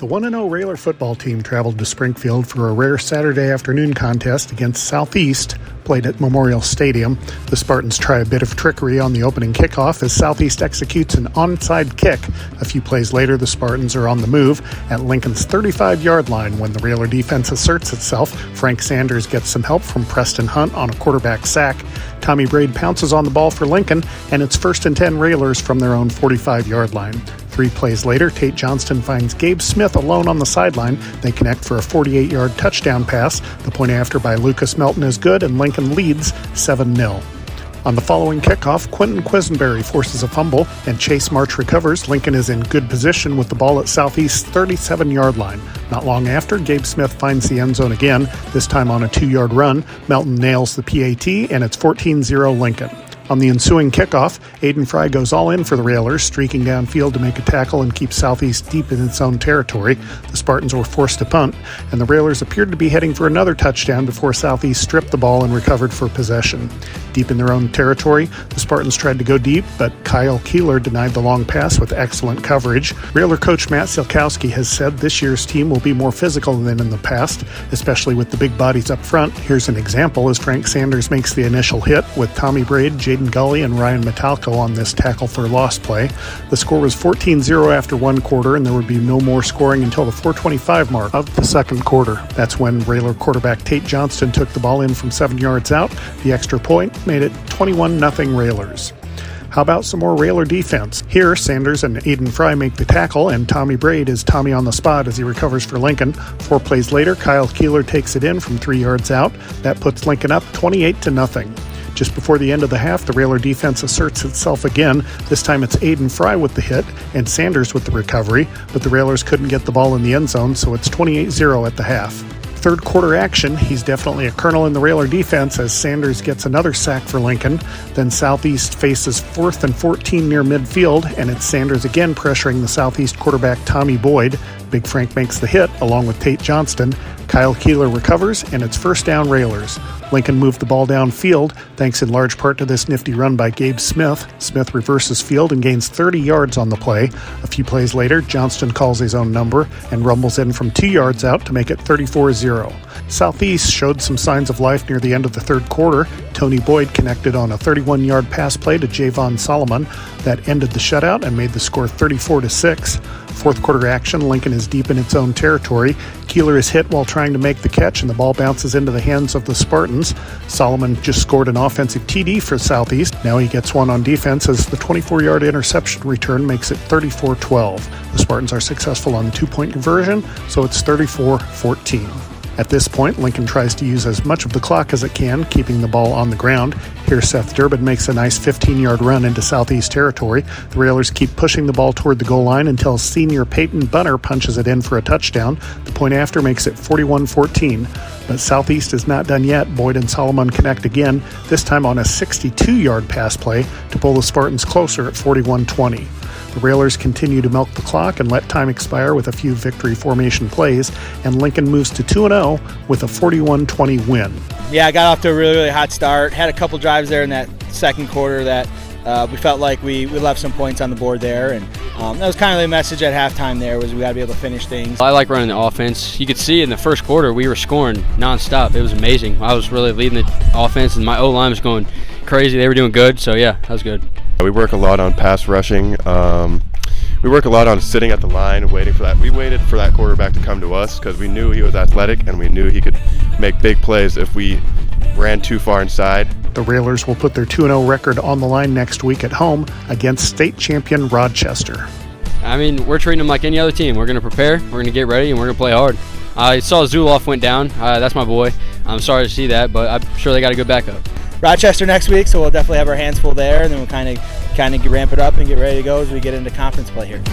The 1-0 Railer football team traveled to Springfield for a rare Saturday afternoon contest against Southeast, played at Memorial Stadium. The Spartans try a bit of trickery on the opening kickoff as Southeast executes an onside kick. A few plays later, the Spartans are on the move at Lincoln's 35-yard line. When the Railer defense asserts itself, Frank Sanders gets some help from Preston Hunt on a quarterback sack. Tommy Braid pounces on the ball for Lincoln, and it's 1st and 10 Railers from their own 45-yard line. 3 plays later, Tate Johnston finds Gabe Smith alone on the sideline. They connect for a 48-yard touchdown pass. The point after by Lucas Melton is good, and Lincoln leads 7-0. On the following kickoff, Quentin Quisenberry forces a fumble, and Chase March recovers. Lincoln is in good position with the ball at Southeast's 37-yard line. Not long after, Gabe Smith finds the end zone again, this time on a 2-yard run. Melton nails the PAT, and it's 14-0 Lincoln. On the ensuing kickoff, Aiden Fry goes all in for the Railers, streaking downfield to make a tackle and keep Southeast deep in its own territory. The Spartans were forced to punt, and the Railers appeared to be heading for another touchdown before Southeast stripped the ball and recovered for possession. Deep in their own territory, the Spartans tried to go deep, but Kyle Keeler denied the long pass with excellent coverage. Railer coach Matt Sielkowski has said this year's team will be more physical than in the past, especially with the big bodies up front. Here's an example as Frank Sanders makes the initial hit with Tommy Braid, Jaden Gully, and Ryan Metalco on this tackle for loss play. The score was 14-0 after one quarter, and there would be no more scoring until the 4:25 mark of the second quarter. That's when Railer quarterback Tate Johnston took the ball in from 7 yards out. The extra point made it 21-0 Railers. How about some more Railer defense? Here, Sanders and Aiden Fry make the tackle, and Tommy Braid is Tommy on the spot as he recovers for Lincoln. 4 plays later, Kyle Keeler takes it in from 3 yards out. That puts Lincoln up 28-0. Just before the end of the half, the Railer defense asserts itself again. This time it's Aiden Fry with the hit and Sanders with the recovery, but the Railers couldn't get the ball in the end zone, so it's 28-0 at the half. Third quarter action, he's definitely a colonel in the Railer defense as Sanders gets another sack for Lincoln. Then Southeast faces 4th and 14 near midfield, and it's Sanders again pressuring the Southeast quarterback Tommy Boyd. Big Frank makes the hit along with Tate Johnston. Kyle Keeler recovers, and it's 1st down Railers. Lincoln moved the ball downfield, thanks in large part to this nifty run by Gabe Smith. Smith reverses field and gains 30 yards on the play. A few plays later, Johnston calls his own number and rumbles in from 2 yards out to make it 34-0. Southeast showed some signs of life near the end of the third quarter. Tony Boyd connected on a 31-yard pass play to Javon Solomon that ended the shutout and made the score 34-6. Fourth quarter action, Lincoln is deep in its own territory. Keeler is hit while trying to make the catch, and the ball bounces into the hands of the Spartans. Solomon just scored an offensive TD for Southeast. Now he gets one on defense as the 24-yard interception return makes it 34-12. The Spartans are successful on the 2-point conversion, so it's 34-14. At this point, Lincoln tries to use as much of the clock as it can, keeping the ball on the ground. Here, Seth Durbin makes a nice 15-yard run into Southeast territory. The Railers keep pushing the ball toward the goal line until senior Peyton Bunner punches it in for a touchdown. The point after makes it 41-14. But Southeast is not done yet. Boyd and Solomon connect again, this time on a 62-yard pass play to pull the Spartans closer at 41-20. The Railers continue to milk the clock and let time expire with a few victory formation plays, and Lincoln moves to 2-0 with a 41-20 win. Yeah, I got off to a really hot start. Had a couple drives there in that second quarter that we felt like we left some points on the board there, and that was kind of the message at halftime there, was we got to be able to finish things. I like running the offense. You could see in the first quarter we were scoring nonstop. It was amazing. I was really leading the offense, and my O-line was going crazy. They were doing good, so yeah, that was good. We work a lot on pass rushing. We work a lot on sitting at the line, waiting for that. We waited for that quarterback to come to us because we knew he was athletic and we knew he could make big plays if we ran too far inside. The Railers will put their 2-0 record on the line next week at home against state champion Rochester. I mean, we're treating them like any other team. We're going to prepare, we're going to get ready, and we're going to play hard. I saw Zuloff went down. That's my boy. I'm sorry to see that, but I'm sure they got a good backup. Rochester next week, so we'll definitely have our hands full there, and then we'll kind of ramp it up and get ready to go as we get into conference play here.